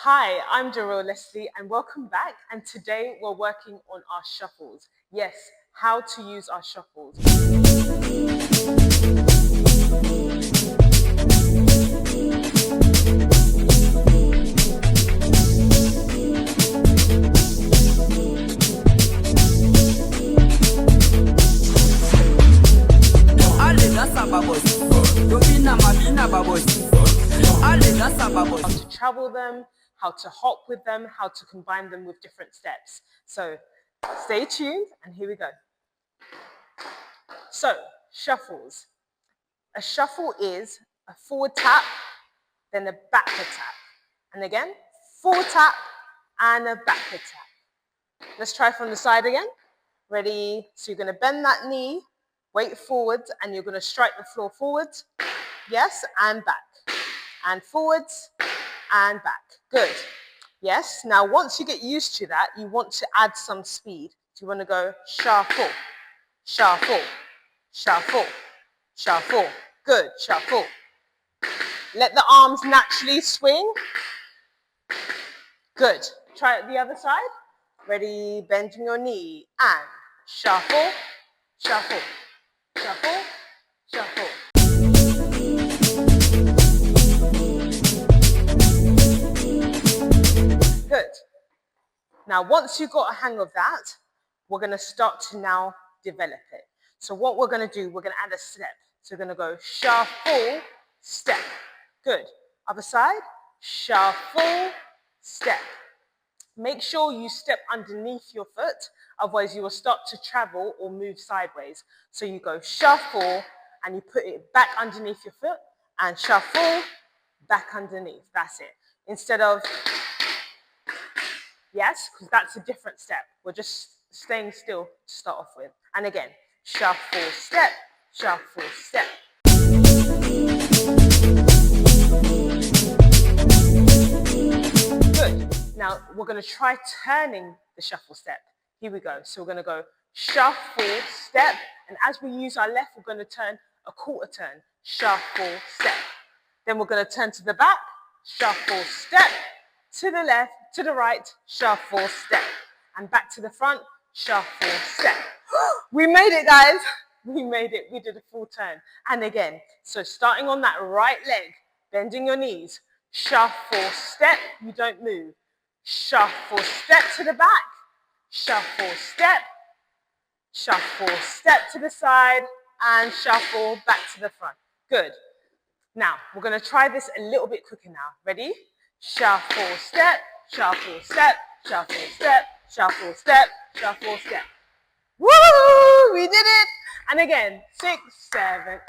Hi, I'm DaRealLesley and welcome back. And today we're working on our shuffles. Yes, how to use our shuffles. How to travel them, how to hop with them, how to combine them with different steps. So stay tuned and here we go. So shuffles. A shuffle is a forward tap, then a backward tap. And again, forward tap and a backward tap. Let's try from the side again. Ready? So you're going to bend that knee, weight forwards, and you're going to strike the floor forwards. Yes, and back. And forwards and back. Good. Yes. Now, once you get used to that, you want to add some speed. So you want to go shuffle, shuffle, shuffle, shuffle. Good. Shuffle. Let the arms naturally swing. Good. Try it the other side. Ready? Bending your knee and shuffle, shuffle, shuffle, shuffle. Good. Now, once you've got a hang of that, we're going to start to now develop it. So what we're going to do, we're going to add a step. So we're going to go shuffle, step. Good. Other side, shuffle, step. Make sure you step underneath your foot, otherwise you will start to travel or move sideways. So you go shuffle and you put it back underneath your foot and shuffle, back underneath. That's it. Instead of, yes, because that's a different step. We're just staying still to start off with. And again, shuffle, step, shuffle, step. Good. Now, we're going to try turning the shuffle step. Here we go. So we're going to go shuffle, step. And as we use our left, we're going to turn a quarter turn. Shuffle, step. Then we're going to turn to the back. Shuffle, step. To the left, to the right. Shuffle, step. And back to the front. Shuffle, step. We made it, guys. We made it. We did a full turn. And again, so starting on that right leg, bending your knees. Shuffle, step. You don't move. Shuffle, step to the back. Shuffle, step. Shuffle, step to the side. And shuffle back to the front. Good. Now, we're going to try this a little bit quicker now. Ready? Shuffle, step. Shuffle, step. Shuffle, step. Shuffle, step. Shuffle, step. Woo! We did it. And again, 6, 7, 8.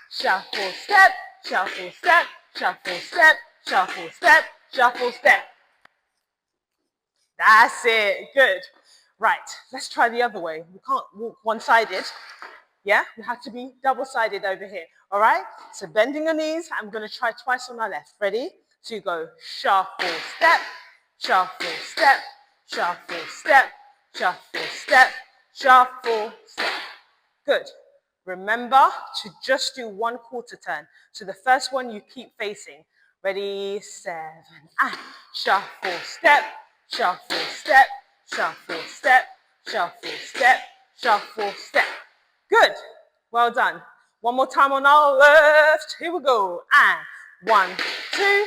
Shuffle, step. Shuffle, step. Shuffle, step. Shuffle, step. Shuffle, step. That's it. Good. Right. Let's try the other way. We can't walk one-sided. Yeah? We have to be double-sided over here. All right? So bending your knees. I'm going to try twice on our left. Ready? So you go shuffle, step. Shuffle, step. Shuffle, step. Shuffle, step. Shuffle, step. Good. Remember to just do one quarter turn. So the first one you keep facing. Ready? 7, 8. Shuffle, step. Shuffle, step. Shuffle, step. Shuffle, step. Shuffle, step. Good. Well done. One more time on our left. Here we go. And 1, 2.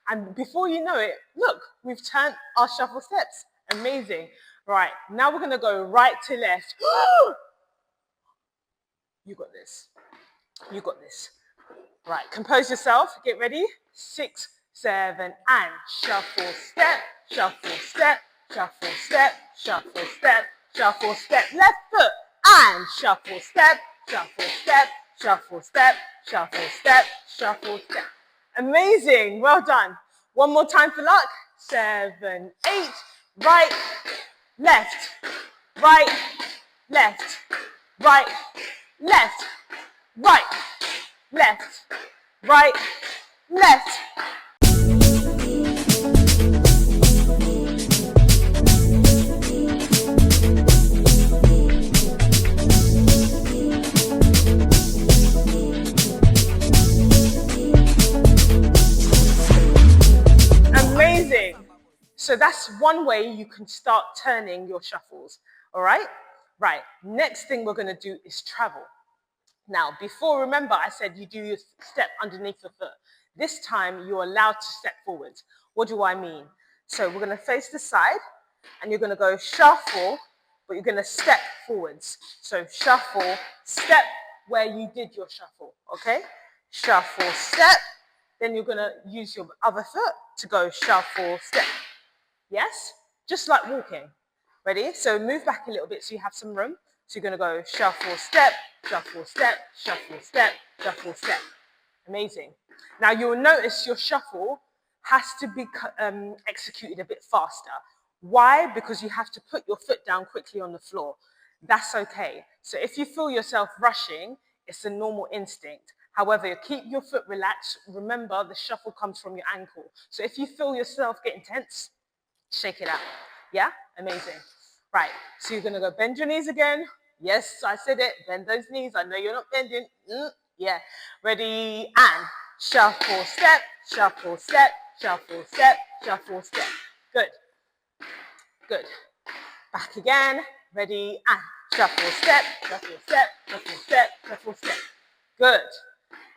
And before you know it, look, we've turned our shuffle steps. Amazing. Right, now we're going to go right to left. You got this. You got this. Right, compose yourself. Get ready. 6, 7, and shuffle, step, shuffle, step, shuffle, step, shuffle, step, shuffle, step. Left foot, and shuffle, step, shuffle, step, shuffle, step, shuffle, step, shuffle, step. Amazing. Well done. One more time for luck. 7, 8. Right, left, right, left, right, left, right, left, right, left. So that's one way you can start turning your shuffles, all right? Right, next thing we're going to do is travel. Now, before, remember, I said you do your step underneath the foot. This time, you're allowed to step forwards. What do I mean? So we're going to face the side, and you're going to go shuffle, but you're going to step forwards. So shuffle, step where you did your shuffle, okay? Shuffle, step. Then you're going to use your other foot to go shuffle, step. Yes? Just like walking. Ready? So move back a little bit so you have some room. So you're going to go shuffle, step, shuffle, step, shuffle, step, shuffle, step. Amazing. Now you'll notice your shuffle has to be executed a bit faster. Why? Because you have to put your foot down quickly on the floor. That's okay. So if you feel yourself rushing, it's a normal instinct. However, keep your foot relaxed. Remember, the shuffle comes from your ankle. So if you feel yourself getting tense, shake it out. Yeah? Amazing. Right. So you're going to go bend your knees again. Yes, I said it. Bend those knees. I know you're not bending. Yeah. Ready? And shuffle, step, shuffle, step, shuffle, step, shuffle, step. Good. Good. Back again. Ready? And shuffle, step, shuffle, step, shuffle, step, shuffle, step. Good.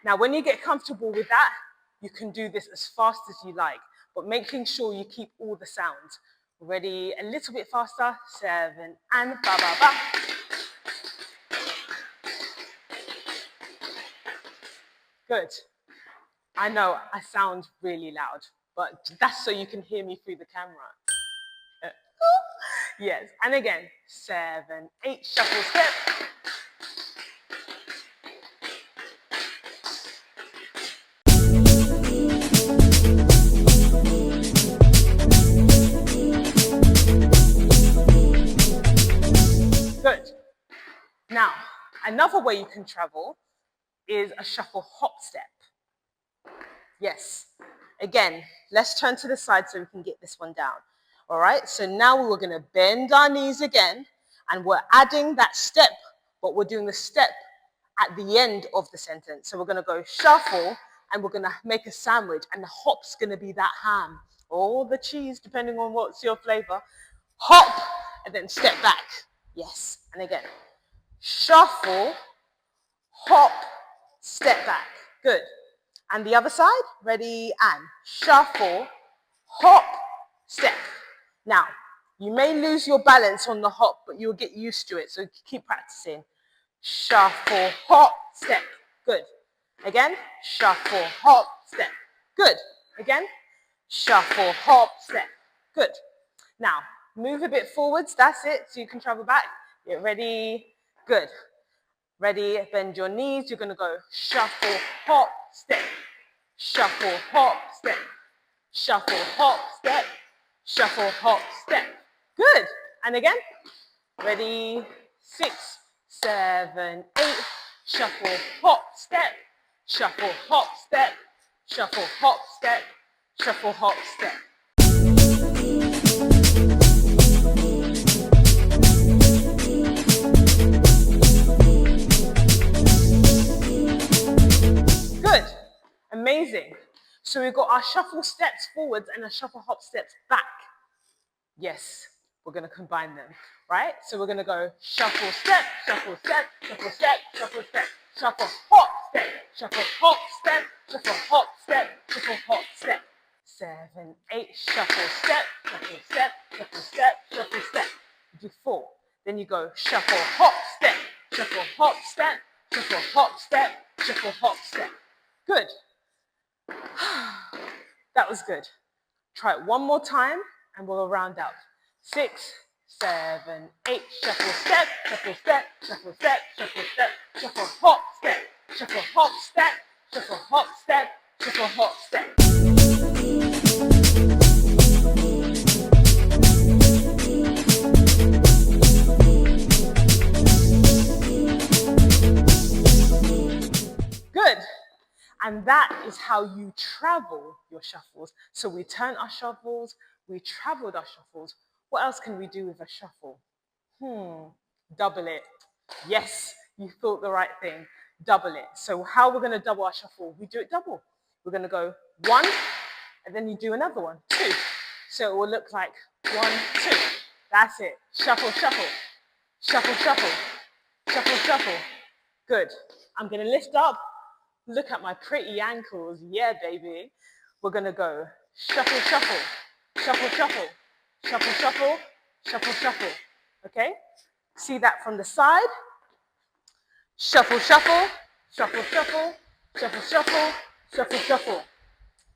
Now, when you get comfortable with that, you can do this as fast as you like, but making sure you keep all the sounds. Ready? A little bit faster. 7 and ba ba ba. Good. I know I sound really loud, but that's so you can hear me through the camera. Yes. And again, 7, 8, shuffle, step. Good. Now, another way you can travel is a shuffle hop step. Yes. Again, let's turn to the side so we can get this one down. All right, so now we're going to bend our knees again, and we're adding that step, but we're doing the step at the end of the sentence. So we're going to go shuffle, and we're going to make a sandwich, and the hop's going to be that ham or the cheese, depending on what's your flavor. Hop, and then step back. Yes, and again, shuffle, hop, step back. Good. And the other side, ready, and shuffle, hop, step. Now, you may lose your balance on the hop, but you'll get used to it, so keep practicing. Shuffle, hop, step. Good. Again, shuffle, hop, step. Good. Again, shuffle, hop, step. Good. Now, move a bit forwards, that's it, so you can travel back. Get ready, good. Ready, bend your knees, you're gonna go shuffle, hop, step. Shuffle, hop, step. Shuffle, hop, step. Shuffle, hop, step. Good. And again. Ready, 6, 7, 8. Shuffle, hop, step. Shuffle, hop, step. Shuffle, hop, step. Shuffle, hop, step. Good. Amazing. So we've got our shuffle steps forwards and our shuffle hop steps back. Yes, we're going to combine them, right? So we're going to go shuffle step, shuffle step, shuffle step, shuffle step, shuffle hop step, shuffle hop step, shuffle hop step, shuffle hop step. 7, 8, shuffle step, shuffle step, shuffle step, shuffle step. Do 4. Then you go shuffle hop step, shuffle hop step, shuffle hop step, shuffle hop step. Good. That was good. Try it one more time and we'll round up. 6, 7, 8, shuffle step, shuffle step, shuffle step, shuffle step, shuffle hop step, shuffle hop step, shuffle hop step, shuffle hop step. Good. And that is how you travel your shuffles. So we turn our shuffles, we traveled our shuffles. What else can we do with a shuffle? Double it. Yes, you thought the right thing. Double it. So how we're going to double our shuffle? We do it double. We're going to go 1, and then you do another one. 2, So it will look like 1, 2. That's it. Shuffle, shuffle. Shuffle, shuffle. Shuffle, shuffle. Good. I'm going to lift up. Look at my pretty ankles. Yeah, baby. We're going to go shuffle, shuffle. Shuffle, shuffle. Shuffle, shuffle. Shuffle, shuffle. Okay? See that from the side. Shuffle, shuffle. Shuffle, shuffle. Shuffle, shuffle. Shuffle, shuffle.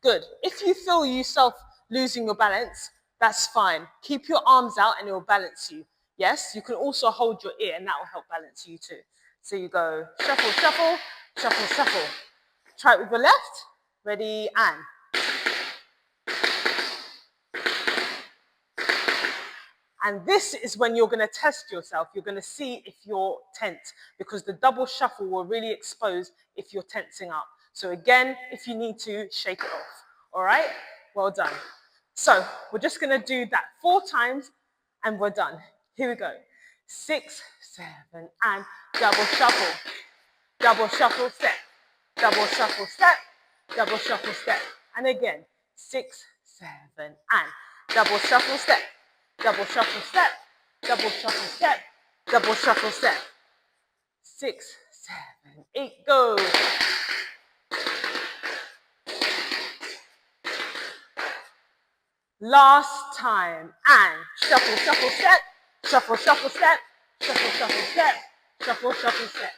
Good. If you feel yourself losing your balance, that's fine. Keep your arms out and it will balance you. Yes, you can also hold your ear and that will help balance you too. So you go shuffle, shuffle, shuffle, shuffle. Try it with your left. Ready, and. And this is when you're going to test yourself. You're going to see if you're tense because the double shuffle will really expose if you're tensing up. So again, if you need to, shake it off. All right? Well done. So we're just going to do that 4 times and we're done. Here we go. 6, 7, and double shuffle. Double shuffle step. Double shuffle step. Double shuffle step. And again, 6, 7, and double shuffle step. Double shuffle step, double shuffle step, double shuffle step. 6, 7, 8, go. Last time, and shuffle, shuffle step, shuffle, shuffle step, shuffle, shuffle step, shuffle, shuffle step.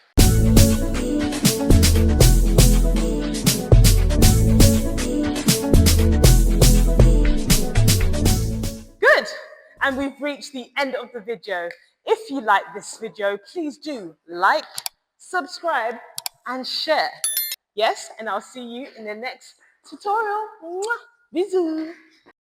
Good. And we've reached the end of the video. If you like this video, please do like, subscribe, and share. Yes, and I'll see you in the next tutorial. Mwah. Bisous.